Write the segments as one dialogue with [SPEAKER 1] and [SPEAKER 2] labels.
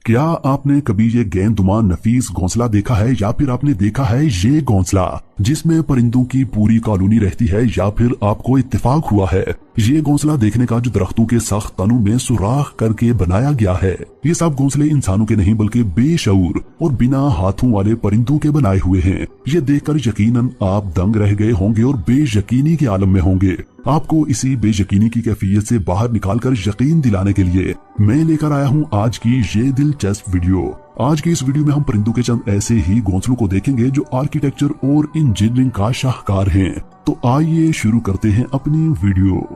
[SPEAKER 1] क्या आपने कभी ये गेंदुमा नफीस घोंसला देखा है या फिर आपने देखा है ये घोंसला जिसमें परिंदों की पूरी कॉलोनी रहती है, या फिर आपको इत्तेफाक हुआ है ये घोंसला देखने का जो दरख्तों के सख्त तनों में सुराख करके बनाया गया है। ये सब घोंसले इंसानों के नहीं बल्कि बेशऊर और बिना हाथों वाले परिंदों के बनाए हुए हैं। ये देखकर यकीनन आप दंग रह गए होंगे और बेयकीनी के आलम में होंगे। आपको इसी बेयकीनी की कैफियत से बाहर निकालकर यकीन दिलाने के लिए मैं लेकर आया हूँ आज की ये दिलचस्प वीडियो। आज की इस वीडियो में हम परिंदों के चंद ऐसे ही घोंसलों को देखेंगे जो आर्किटेक्चर और इंजीनियरिंग का शाहकार हैं। तो आइए शुरू करते हैं अपनी वीडियो।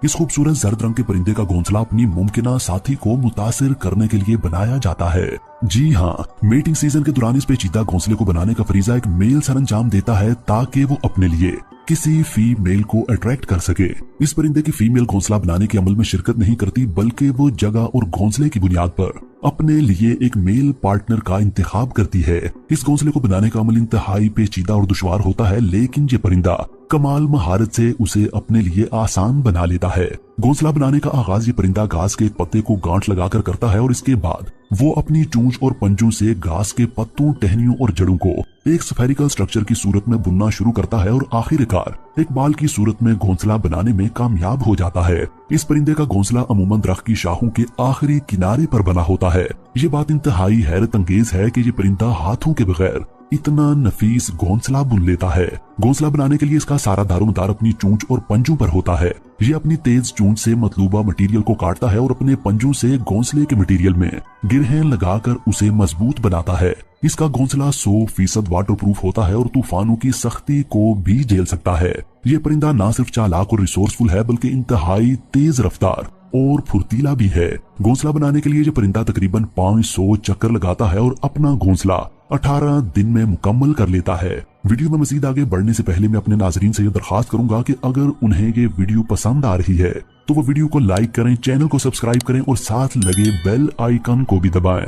[SPEAKER 1] इस खूबसूरत जर्द रंग के परिंदे का घोंसला अपनी मुमकिना साथी को मुतासिर करने के लिए बनाया जाता है। जी हाँ, मेटिंग सीजन के दौरान इस पेचीदा घोंसले को बनाने का फरीजा एक मेल सरंजाम देता है ताकि वो अपने लिए किसी फीमेल को अट्रैक्ट कर सके। इस परिंदे की फीमेल घोंसला बनाने के अमल में शिरकत नहीं करती, बल्कि वो जगह और घोंसले की बुनियाद पर अपने लिए एक मेल पार्टनर का इंतखाब करती है। इस घोंसले को बनाने का अमल इंतहाई पेचीदा और दुश्वार होता है, लेकिन ये परिंदा कमाल महारत से उसे अपने लिए आसान बना लेता है। घोंसला बनाने का आगाज ये परिंदा घास के एक पत्ते को गांठ लगाकर करता है और इसके बाद वो अपनी चोंच और पंजों से घास के पत्तों, टहनियों और जड़ों को एक स्फेरिकल स्ट्रक्चर की सूरत में बुनना शुरू करता है और आखिरकार एक बाल की सूरत में घोंसला बनाने में कामयाब हो जाता है। इस परिंदे का घोंसला अमूमन दरख्त की शाखों के आखिरी किनारे पर बना होता है। ये बात इंतहाई हैरत अंगेज है कि ये परिंदा हाथों के बगैर इतना नफीस घोंसला बुन लेता है। घोंसला बनाने के लिए इसका सारा दारोमदार अपनी चोंच और पंजों पर होता है। ये अपनी तेज चोंच से मतलूबा मटेरियल को काटता है और अपने पंजों से घोंसले के मटेरियल में गिरहें लगाकर उसे मजबूत बनाता है। इसका घोंसला 100% वाटरप्रूफ होता है और तूफानों की सख्ती को भी झेल सकता है। ये परिंदा न सिर्फ चालाक और रिसोर्सफुल है, बल्कि इंतहाई तेज रफ्तार और फुर्तीला भी है। घोंसला बनाने के लिए ये परिंदा तकरीबन 500 चक्कर लगाता है और अपना घोंसला 18 दिन में मुकम्मल कर लेता है। वीडियो में मजीद आगे बढ़ने से पहले मैं अपने नाजरीन से ये दरख्वास्त करूंगा कि अगर उन्हें ये वीडियो पसंद आ रही है तो वो वीडियो को लाइक करें, चैनल को सब्सक्राइब करें और साथ लगे बेल आइकन को भी दबाएं।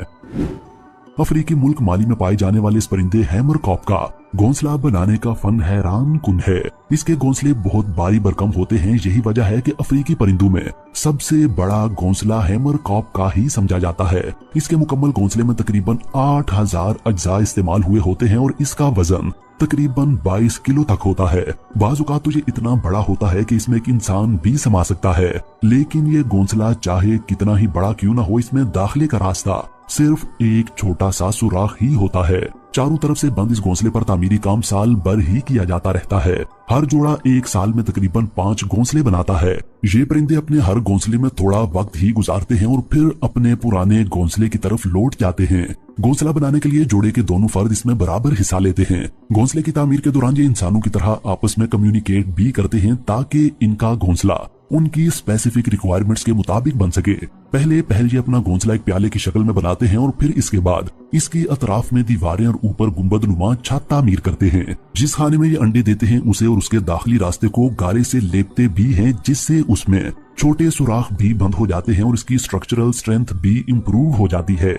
[SPEAKER 1] अफ्रीकी मुल्क माली में पाए जाने वाले इस परिंदे हैमरकॉक का घोंसला बनाने का फन हैरान कुन है। इसके घोंसले बहुत भारी भरकम होते हैं। यही वजह है कि अफ्रीकी परिंदों में सबसे बड़ा घोंसला हैमरकॉक का ही समझा जाता है। इसके मुकम्मल घोंसले में तकरीबन 8000 अज्जा इस्तेमाल हुए होते हैं और इसका वजन तकरीबन 22 किलो तक होता है। बाज़ औक़ात तो ये इतना बड़ा होता है कि इसमें एक इंसान भी समा सकता है, लेकिन ये घोंसला चाहे कितना ही बड़ा क्यों ना हो, इसमें दाखिले का रास्ता सिर्फ एक छोटा सा सुराख ही होता है। चारों तरफ से बंद इस घोंसले पर तामीरी काम साल भर ही किया जाता रहता है। हर जोड़ा एक साल में तकरीबन 5 घोंसले बनाता है। ये परिंदे अपने हर घोंसले में थोड़ा वक्त ही गुजारते हैं और फिर अपने पुराने घोंसले की तरफ लौट जाते हैं। घोंसला बनाने के लिए जोड़े के दोनों फर्द इसमें बराबर हिस्सा लेते हैं। घोंसले की तामीर के दौरान ये इंसानों की तरह आपस में कम्युनिकेट भी करते हैं ताकि इनका घोंसला उनकी स्पेसिफिक रिक्वायरमेंट्स के मुताबिक बन सके। पहले ये अपना घोंसला एक प्याले की शक्ल में बनाते हैं और फिर इसके बाद इसकी अतराफ में दीवारें और ऊपर गुंबद नुमा छत तामीर करते हैं। जिस खाने में ये अंडे देते हैं उसे और उसके दाखिली रास्ते को गारे से लेपते भी हैं, जिससे उसमें छोटे सुराख भी बंद हो जाते हैं और इसकी स्ट्रक्चरल स्ट्रेंथ भी इम्प्रूव हो जाती है।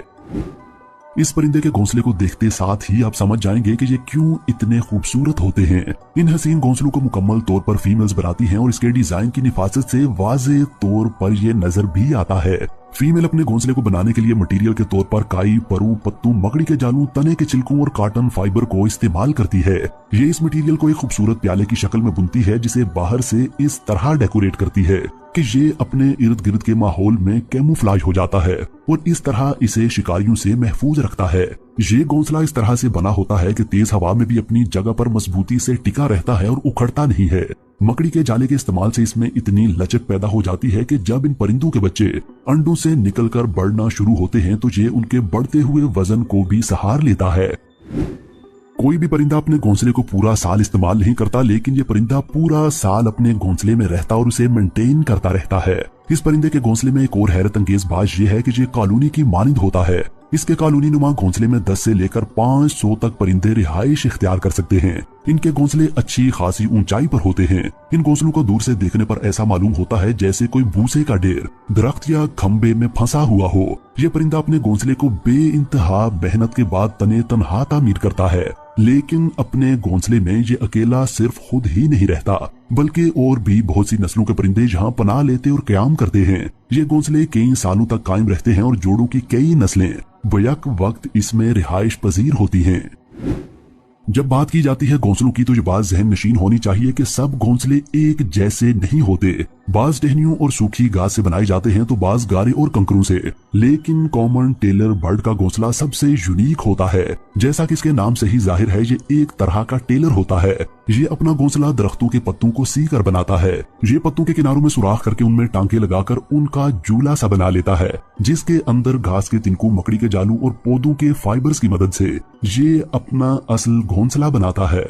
[SPEAKER 1] इस परिंदे के घोंसले को देखते साथ ही आप समझ जाएंगे कि ये क्यों इतने खूबसूरत होते हैं। इन हसीन घोंसलों को मुकम्मल तौर पर फीमेल्स बनाती हैं और इसके डिजाइन की निफासत से वाज़े तौर पर यह नजर भी आता है। फीमेल अपने घोंसले को बनाने के लिए मटेरियल के तौर पर काई, परू, पत्तों, मकड़ी के जालू, तने के छिलकों और कॉटन फाइबर को इस्तेमाल करती है। ये इस मटेरियल को एक खूबसूरत प्याले की शक्ल में बुनती है, जिसे बाहर से इस तरह डेकोरेट करती है कि ये अपने इर्द गिर्द के माहौल में कैमोफ्लेज हो जाता है और इस तरह इसे शिकारियों से महफूज रखता है। ये घोंसला इस तरह से बना होता है कि तेज हवा में भी अपनी जगह पर मजबूती से टिका रहता है और उखड़ता नहीं है। मकड़ी के जाले के इस्तेमाल से इसमें इतनी लचक पैदा हो जाती है कि जब इन परिंदों के बच्चे अंडों से निकलकर बढ़ना शुरू होते हैं तो ये उनके बढ़ते हुए वजन को भी सहार लेता है। कोई भी परिंदा अपने घोंसले को पूरा साल इस्तेमाल नहीं करता, लेकिन ये परिंदा पूरा साल अपने घोंसले में रहता और उसे मेंटेन करता रहता है। इस परिंदे के घोंसले में एक और हैरत अंगेज बात यह है कि ये कॉलोनी की मानिंद होता है। इसके कॉलोनी नुमा घोंसले में 10 से लेकर 500 तक परिंदे रिहाइश इख्तियार कर सकते हैं। इनके घोंसले अच्छी खासी ऊंचाई पर होते हैं। इन घोंसलों को दूर से देखने पर ऐसा मालूम होता है जैसे कोई भूसे का ढेर दरख्त या खंबे में फंसा हुआ हो। ये परिंदा अपने घोंसले को बेइंतहा मेहनत के बाद तने तनहा तामीर करता है, लेकिन अपने घोंसले में ये अकेला सिर्फ खुद ही नहीं रहता, बल्कि और भी बहुत सी नस्लों के परिंदे यहाँ पनाह लेते और क्याम करते हैं। ये घोंसले कई सालों तक कायम रहते हैं और जोड़ों की कई नस्लें बैक वक्त इसमें रिहाइश पजीर होती हैं। जब बात की जाती है घोंसलों की तो ये बात जहन नशीन होनी चाहिए कि सब घोंसले एक जैसे नहीं होते। बाज टहनियों और सूखी घास से बनाए जाते हैं तो बाज गारे और कंकरों से, लेकिन कॉमन टेलर बर्ड का घोंसला सबसे यूनिक होता है। जैसा कि इसके नाम से ही जाहिर है, ये एक तरह का टेलर होता है। ये अपना घोंसला दरख्तों के पत्तों को सी कर बनाता है। ये पत्तों के किनारों में सुराख करके उनमें टांके लगाकर उनका झूला सा बना लेता है, जिसके अंदर घास के तिनकों, मकड़ी के जालू और पौधों के फाइबर्स की मदद से ये अपना असल घोंसला बनाता है।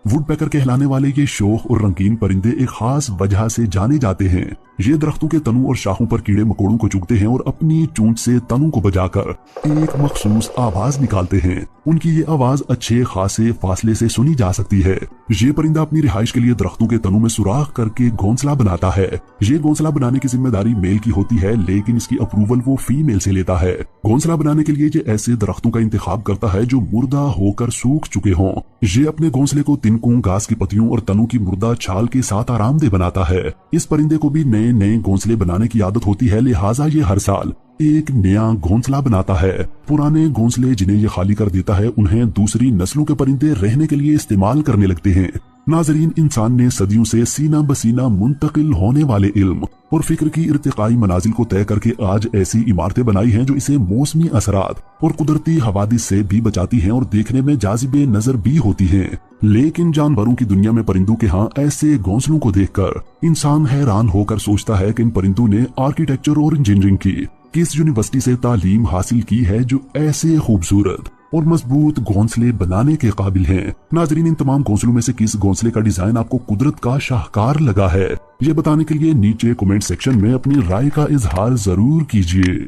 [SPEAKER 1] वुडपेकर कहलाने वाले ये शोख और रंगीन परिंदे एक खास वजह से जाने जाते हैं। ये दरख्तों के तनों और शाखों पर कीड़े मकोड़ों को चुगते हैं और अपनी चोंच से तनों को बजाकर एक मखसूस आवाज निकालते हैं। उनकी ये आवाज अच्छे खासे फासले से सुनी जा सकती है। ये परिंदा अपनी रिहाइश के लिए दरख्तों के तनों में सुराख करके घोंसला बनाता है। ये घोंसला बनाने की जिम्मेदारी मेल की होती है, लेकिन इसकी अप्रूवल वो फीमेल से लेता है। घोंसला बनाने के लिए ये ऐसे दरख्तों का इंतखाब करता है जो मुर्दा होकर सूख चुके हों। ये अपने घोंसले को तिनकों, घास की पत्तियों और तनों की मुर्दा छाल के साथ आरामदेह बनाता है। इस परिंदे को भी नए नए घोंसले बनाने की आदत होती है, लिहाजा ये हर साल एक नया घोंसला बनाता है। पुराने घोंसले जिन्हें ये खाली कर देता है, उन्हें दूसरी नस्लों के परिंदे रहने के लिए इस्तेमाल करने लगते हैं। नाजरीन, इंसान ने सदियों से सीना बसीना मुंतकिल होने वाले इल्म और फिक्र की इर्तिकाई मनाजिल को तय करके आज ऐसी इमारतें बनाई हैं जो इसे मौसमी असरात और कुदरती हवादिस से भी बचाती हैं और देखने में जाजिबे नजर भी होती हैं। लेकिन जानवरों की दुनिया में परिंदों के यहाँ ऐसे घोंसलों को देखकर इंसान हैरान होकर सोचता है कि इन परिंदों ने आर्किटेक्चर और इंजीनियरिंग की किस यूनिवर्सिटी से तालीम हासिल की है जो ऐसे खूबसूरत और मजबूत घोंसले बनाने के काबिल हैं। नाजरीन, इन तमाम घोंसलों में से किस घोंसले का डिजाइन आपको कुदरत का शाहकार लगा है, ये बताने के लिए नीचे कमेंट सेक्शन में अपनी राय का इजहार जरूर कीजिए।